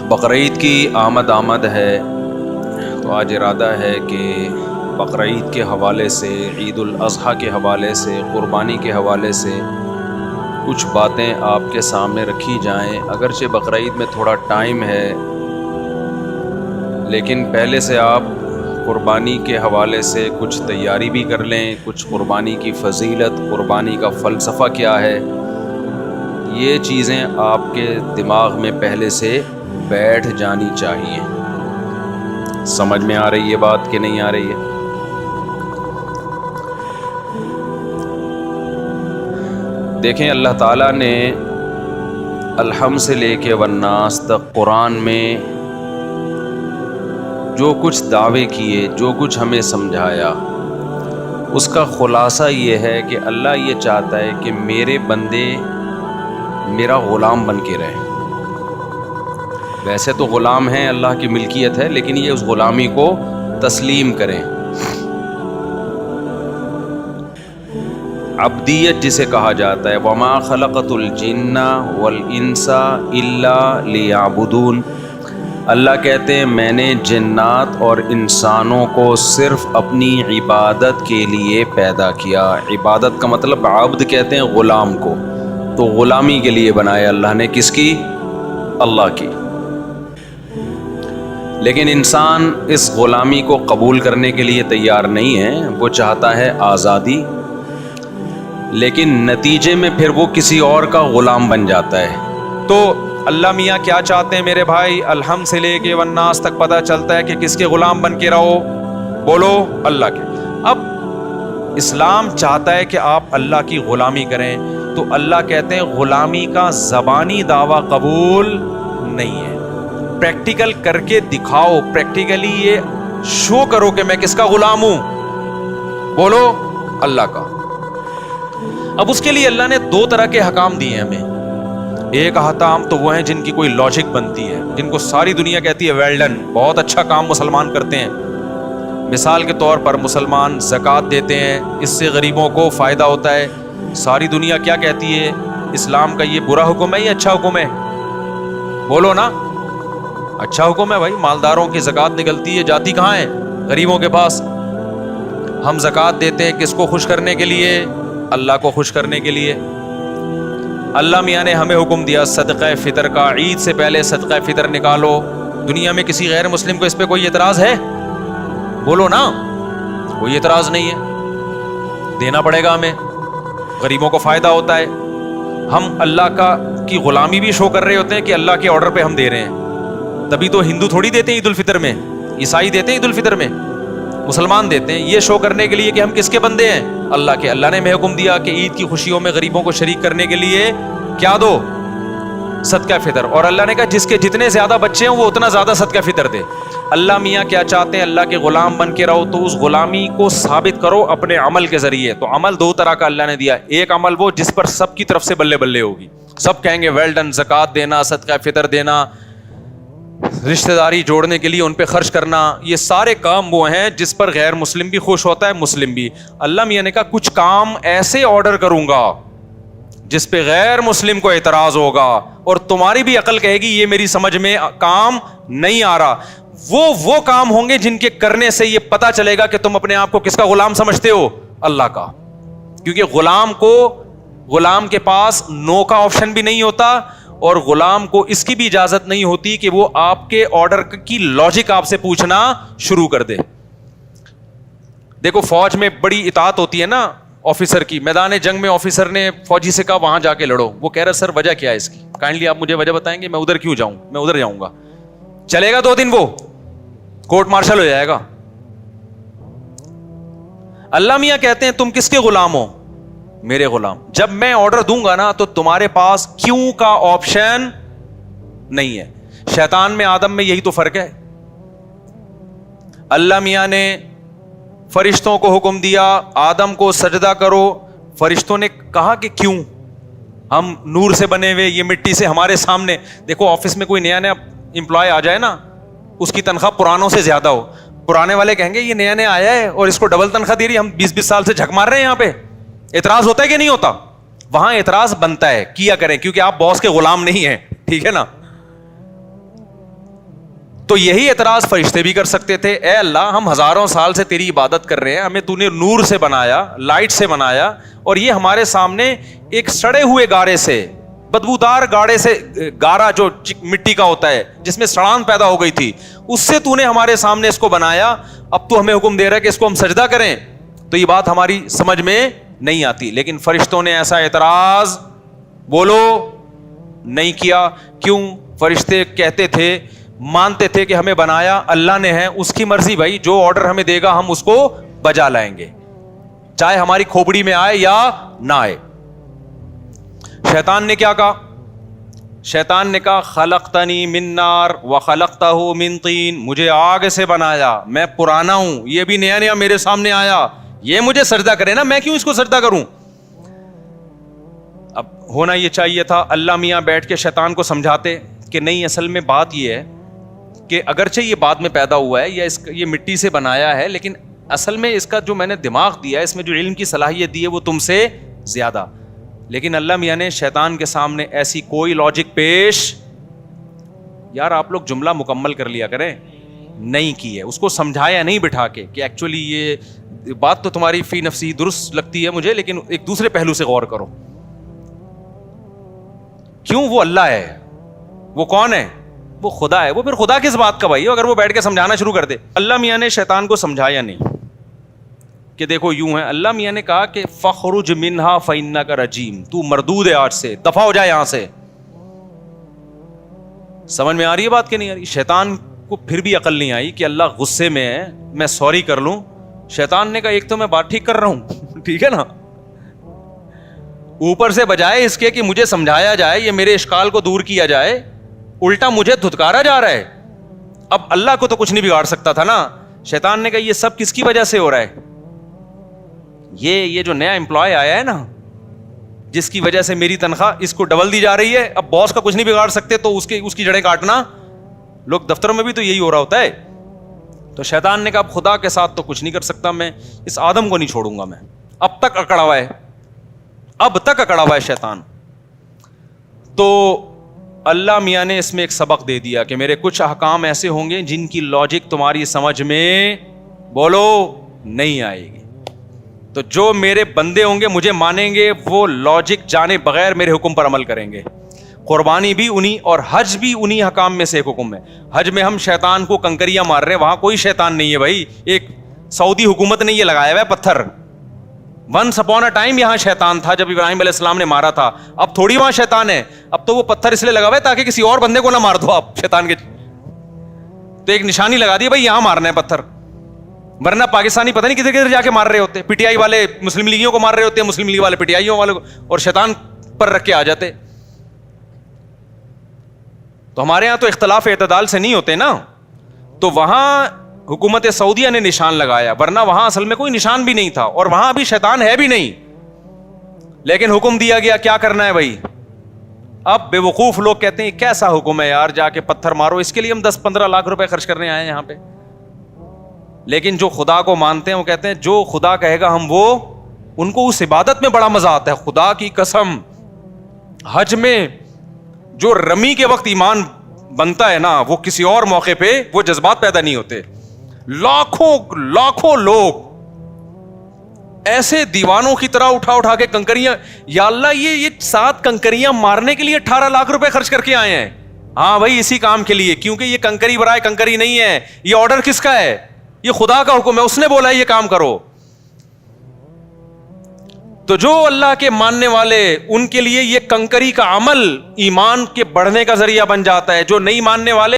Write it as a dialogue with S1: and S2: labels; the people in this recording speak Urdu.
S1: بقرعید کی آمد ہے، تو آج ارادہ ہے کہ بقرعید کے حوالے سے، عید الاضحیٰ کے حوالے سے، قربانی کے حوالے سے کچھ باتیں آپ کے سامنے رکھی جائیں۔ اگرچہ بقرعید میں تھوڑا ٹائم ہے، لیکن پہلے سے آپ قربانی کے حوالے سے کچھ تیاری بھی کر لیں، کچھ قربانی کی فضیلت، قربانی کا فلسفہ کیا ہے، یہ چیزیں آپ کے دماغ میں پہلے سے بیٹھ جانی چاہیے۔ سمجھ میں آ رہی ہے بات کہ نہیں آ رہی ہے؟ دیکھیں، اللہ تعالیٰ نے الحم سے لے کے والناس تک قرآن میں جو کچھ دعوے کیے، جو کچھ ہمیں سمجھایا، اس کا خلاصہ یہ ہے کہ اللہ یہ چاہتا ہے کہ میرے بندے میرا غلام بن کے رہیں۔ ویسے تو غلام ہیں، اللہ کی ملکیت ہے، لیکن یہ اس غلامی کو تسلیم کریں۔ عبدیت جسے کہا جاتا ہے، وَمَا خَلَقَتُ الْجِنَّ وَالْإِنسَ إِلَّا لِيَعْبُدُونَ۔ اللہ کہتے ہیں میں نے جنات اور انسانوں کو صرف اپنی عبادت کے لیے پیدا کیا۔ عبادت کا مطلب عبد کہتے ہیں غلام کو، تو غلامی کے لیے بنایا اللہ نے، کس کی؟ اللہ کی۔ لیکن انسان اس غلامی کو قبول کرنے کے لیے تیار نہیں ہے، وہ چاہتا ہے آزادی، لیکن نتیجے میں پھر وہ کسی اور کا غلام بن جاتا ہے۔
S2: تو اللہ میاں کیا چاہتے ہیں میرے بھائی؟ الحم سے لے کے والناس تک پتہ چلتا ہے کہ کس کے غلام بن کے رہو؟ بولو، اللہ کے۔ اب اسلام چاہتا ہے کہ آپ اللہ کی غلامی کریں، تو اللہ کہتے ہیں غلامی کا زبانی دعویٰ قبول نہیں ہے، پریکٹیکل کر کے دکھاؤ، پریکٹیکلی یہ شو کرو کہ میں کس کا غلام ہوں؟ بولو، اللہ کا۔ اب اس کے لیے اللہ نے دو طرح کے حکام دیے ہیں ہمیں۔ ایک حکام تو وہ ہیں جن کی کوئی لاجک بنتی ہے، جن کو ساری دنیا کہتی ہے ویل ڈن، بہت اچھا کام مسلمان کرتے ہیں۔ مثال کے طور پر مسلمان زکوٰۃ دیتے ہیں، اس سے غریبوں کو فائدہ ہوتا ہے۔ ساری دنیا کیا کہتی ہے؟ اسلام کا یہ برا حکم ہے یا اچھا حکم ہے؟ بولو نا، اچھا حکم ہے بھائی، مالداروں کی زکوٰۃ نکلتی ہے، جاتی کہاں ہے؟ غریبوں کے پاس۔ ہم زکوٰۃ دیتے ہیں کس کو خوش کرنے کے لیے؟ اللہ کو خوش کرنے کے لیے۔ اللہ میاں نے ہمیں حکم دیا صدقہ فطر کا، عید سے پہلے صدقہ فطر نکالو۔ دنیا میں کسی غیر مسلم کو اس پہ کوئی اعتراض ہے؟ بولو نا، کوئی اعتراض نہیں ہے، دینا پڑے گا ہمیں، غریبوں کو فائدہ ہوتا ہے۔ ہم اللہ کی غلامی بھی شو کر رہے ہوتے ہیں کہ اللہ کے آرڈر پہ ہم دے رہے ہیں، تبھی تو ہندو تھوڑی دیتے ہیں عید الفطر میں، عیسائی دیتے ہیں عید الفطر میں، مسلمان دیتے ہیں، یہ شو کرنے کے لیے کہ ہم کس کے بندے ہیں؟ اللہ کے۔ اللہ نے ہمیں حکم دیا کہ عید کی خوشیوں میں غریبوں کو شریک کرنے کے لیے کیا دو؟ صدقہ فطر۔ اور اللہ نے کہا جس کے جتنے زیادہ بچے ہیں وہ اتنا زیادہ صدقہ فطر دے۔ اللہ میاں کیا چاہتے ہیں؟ اللہ کے غلام بن کے رہو، تو اس غلامی کو ثابت کرو اپنے عمل کے ذریعے۔ تو عمل دو طرح کا اللہ نے دیا، ایک عمل وہ جس پر سب کی طرف سے بلے بلے ہوگی، سب کہیں گے ویل ڈن، زکوٰۃ دینا، صدقہ فطر دینا، رشتہ داری جوڑنے کے لیے ان پہ خرچ کرنا، یہ سارے کام وہ ہیں جس پر غیر مسلم بھی خوش ہوتا ہے، مسلم بھی۔ اللہ میاں نے کہا کچھ کام ایسے آرڈر کروں گا جس پہ غیر مسلم کو اعتراض ہوگا اور تمہاری بھی عقل کہے گی یہ میری سمجھ میں کام نہیں آ رہا۔ وہ کام ہوں گے جن کے کرنے سے یہ پتا چلے گا کہ تم اپنے آپ کو کس کا غلام سمجھتے ہو؟ اللہ کا۔ کیونکہ غلام کے پاس نو کا آپشن بھی نہیں ہوتا، اور غلام کو اس کی بھی اجازت نہیں ہوتی کہ وہ آپ کے آرڈر کی لاجک آپ سے پوچھنا شروع کر دے۔ دیکھو فوج میں بڑی اطاعت ہوتی ہے نا آفیسر کی، میدان جنگ میں آفیسر نے فوجی سے کہا وہاں جا کے لڑو، وہ کہہ رہا سر وجہ کیا ہے اس کی، کائنڈلی آپ مجھے وجہ بتائیں گے، میں ادھر کیوں جاؤں، میں ادھر جاؤں گا، چلے گا 2 دن وہ کورٹ مارشل ہو جائے گا۔ اللہ میاں کہتے ہیں تم کس کے غلام ہو؟ میرے غلام۔ جب میں آرڈر دوں گا نا تو تمہارے پاس کیوں کا آپشن نہیں ہے۔ شیطان میں آدم میں یہی تو فرق ہے۔ اللہ میاں نے فرشتوں کو حکم دیا آدم کو سجدہ کرو، فرشتوں نے کہا کہ کیوں؟ ہم نور سے بنے ہوئے، یہ مٹی سے ہمارے سامنے۔ دیکھو آفس میں کوئی نیا امپلائی آ جائے نا، اس کی تنخواہ پرانوں سے زیادہ ہو، پرانے والے کہیں گے یہ نیا نیا آیا ہے اور اس کو ڈبل تنخواہ دے رہی، ہم 20 سال سے جھک مار رہے ہیں یہاں پہ۔ اعتراض ہوتا ہے کہ نہیں ہوتا؟ وہاں اعتراض بنتا ہے، کیا کریں، کیونکہ آپ باس کے غلام نہیں ہیں، ٹھیک ہے نا۔ تو یہی اعتراض فرشتے بھی کر سکتے تھے, اے اللہ ہم ہزاروں سال سے تیری عبادت کر رہے ہیں, ہمیں تو نے نور سے بنایا, لائٹ سے بنایا, اور یہ ہمارے سامنے ایک سڑے ہوئے گارے سے, بدبودار گاڑے سے, گارا جو مٹی کا ہوتا ہے جس میں سڑان پیدا ہو گئی تھی, اس سے تو نے ہمارے سامنے اس کو بنایا, اب تو ہمیں حکم دے رہا ہے کہ اس کو ہم سجدہ کریں. تو یہ بات ہماری سمجھ میں نہیں آتی. لیکن فرشتوں نے ایسا اعتراض بولو نہیں کیا. کیوں؟ فرشتے کہتے تھے, مانتے تھے کہ ہمیں بنایا اللہ نے ہے, اس کی مرضی بھائی, جو آرڈر ہمیں دے گا ہم اس کو بجا لائیں گے, چاہے ہماری کھوپڑی میں آئے یا نہ آئے. شیطان نے کیا کہا؟ شیطان نے کہا خلقتنی من نار وخلقتہ من طین, مجھے آگ سے بنایا, میں پرانا ہوں, یہ بھی نیا نیا میرے سامنے آیا, یہ مجھے سجدہ کرے نا, میں کیوں اس کو سجدہ کروں؟ اب ہونا یہ چاہیے تھا اللہ میاں بیٹھ کے شیطان کو سمجھاتے کہ نہیں, اصل میں بات یہ ہے کہ اگرچہ یہ بعد میں پیدا ہوا ہے یا یہ مٹی سے بنایا ہے, لیکن اصل میں اس کا جو میں نے دماغ دیا ہے, اس میں جو علم کی صلاحیت دی ہے وہ تم سے زیادہ. لیکن اللہ میاں نے شیطان کے سامنے ایسی کوئی لاجک پیش, یار آپ لوگ جملہ مکمل کر لیا کریں, نہیں کی ہے. اس کو سمجھایا نہیں بٹھا کے کہ ایکچولی یہ بات تو تمہاری فی نفسی درست لگتی ہے مجھے, لیکن ایک دوسرے پہلو سے غور کرو. کیوں؟ وہ اللہ ہے. وہ کون ہے؟ وہ خدا ہے. وہ پھر خدا کس بات کا بھائی اگر وہ بیٹھ کے سمجھانا شروع کر دے. اللہ میاں نے شیطان کو سمجھایا نہیں کہ دیکھو یوں ہے. اللہ میاں نے کہا کہ فخرج منہا فإنک رجیم, تو مردود ہے, آج سے دفع ہو جائے یہاں سے. سمجھ میں آ رہی ہے بات کہ نہیں آ رہی؟ شیطان کو پھر بھی عقل نہیں آئی کہ اللہ غصے میں ہے, میں سوری کر لوں. شیطان نے کہا ایک تو میں بات ٹھیک کر رہا ہوں, ٹھیک ہے نا, اوپر سے بجائے اس کے کہ مجھے سمجھایا جائے, یہ میرے اشکال کو دور کیا جائے, الٹا مجھے دھتکارا جا رہا ہے. اب اللہ کو تو کچھ نہیں بگاڑ سکتا تھا نا. شیطان نے کہا یہ سب کس کی وجہ سے ہو رہا ہے؟ یہ جو نیا امپلائی آیا ہے نا, جس کی وجہ سے میری تنخواہ اس کو ڈبل دی جا رہی ہے, اب باس کا کچھ نہیں بگاڑ سکتے تو اس کی جڑیں کاٹنا. لوگ دفتروں میں بھی تو یہی ہو رہا ہوتا ہے. تو شیطان نے کہا اب خدا کے ساتھ تو کچھ نہیں کر سکتا میں, اس آدم کو نہیں چھوڑوں گا میں. اب تک اکڑا ہوا ہے, اب تک اکڑا ہوا ہے شیطان. تو اللہ میاں نے اس میں ایک سبق دے دیا کہ میرے کچھ احکام ایسے ہوں گے جن کی لاجک تمہاری سمجھ میں بولو نہیں آئے گی. تو جو میرے بندے ہوں گے مجھے مانیں گے, وہ لاجک جانے بغیر میرے حکم پر عمل کریں گے. قربانی بھی انہی اور حج بھی انہی حکام میں سے ایک حکم ہے. حج میں ہم شیطان کو کنکریاں مار رہے ہیں, وہاں کوئی شیطان نہیں ہے بھائی. ایک سعودی حکومت نے یہ لگایا ہوا ہے پتھر. ونس اپون اے ٹائم یہاں شیطان تھا جب ابراہیم علیہ السلام نے مارا تھا, اب تھوڑی وہاں شیطان ہے. اب تو وہ پتھر اس لیے لگا ہوا ہے تاکہ کسی اور بندے کو نہ مار دو آپ شیطان کے. تو ایک نشانی لگا دی بھائی یہاں مارنا ہے پتھر, ورنہ پاکستانی پتہ نہیں کدھر کدھر جا کے مار رہے ہوتے. پی ٹی آئی والے مسلم لیگیوں کو مار رہے ہوتے ہیں, مسلم لیگ والے پی ٹی آئیوں والے کو, اور شیطان پر رکھ کے آ جاتے. تو ہمارے یہاں تو اختلاف اعتدال سے نہیں ہوتے نا, تو وہاں حکومت سعودیہ نے نشان لگایا, ورنہ وہاں اصل میں کوئی نشان بھی نہیں تھا, اور وہاں ابھی شیطان ہے بھی نہیں. لیکن حکم دیا گیا کیا کرنا ہے بھائی. اب بے وقوف لوگ کہتے ہیں کیسا حکم ہے یار, جا کے پتھر مارو, اس کے لیے ہم 10-15 لاکھ روپے خرچ کرنے آئے ہیں یہاں پہ. لیکن جو خدا کو مانتے ہیں وہ کہتے ہیں جو خدا کہے گا ہم وہ, ان کو اس عبادت میں بڑا مزہ آتا ہے. خدا کی قسم, حج میں جو رمی کے وقت ایمان بنتا ہے نا, وہ کسی اور موقع پہ وہ جذبات پیدا نہیں ہوتے. لاکھوں لوگ ایسے دیوانوں کی طرح اٹھا کے کنکریاں, یا اللہ یہ 7 کنکریاں مارنے کے لیے 18 لاکھ روپے خرچ کر کے آئے ہیں. ہاں بھائی اسی کام کے لیے, کیونکہ یہ کنکری برائے کنکری نہیں ہے. یہ آرڈر کس کا ہے؟ یہ خدا کا حکم ہے, اس نے بولا ہے یہ کام کرو. تو جو اللہ کے ماننے والے, ان کے لیے یہ کنکری کا عمل ایمان کے بڑھنے کا ذریعہ بن جاتا ہے. جو نہیں ماننے والے